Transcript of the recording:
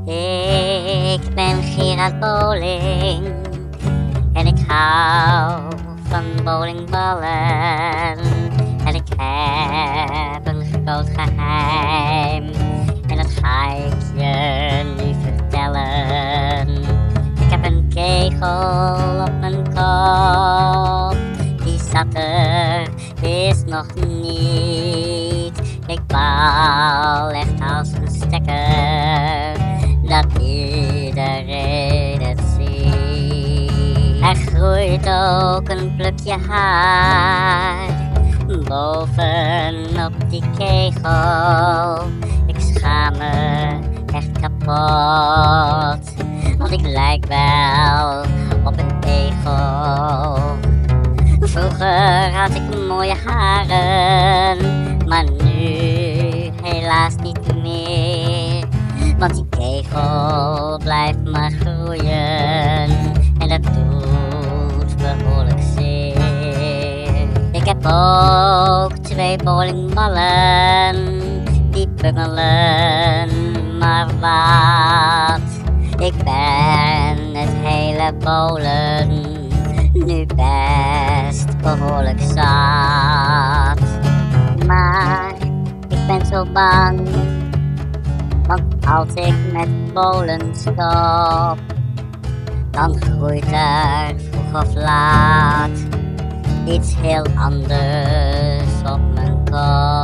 Ik ben Gerard Bowling en ik hou van bowlingballen. En ik heb een groot geheim en dat ga ik je nu vertellen. Ik heb een kegel op mijn kop, die zat er, is nog niet. Ik bal echt als een stekker, dat iedereen het ziet. Er groeit ook een plukje haar bovenop die kegel. Ik schaam me echt kapot, want ik lijk wel op een egel. Vroeger had ik mooie haren, maar nu helaas niet meer. Want die kegel blijft maar groeien en dat doet behoorlijk zeer. Ik heb ook 2 bowlingballen, die bungelen maar wat. Ik ben het hele bowlen nu best behoorlijk zat. Maar ik ben zo bang, want als ik met bowlen stop, dan groeit er vroeg of laat iets heel anders op mijn kop.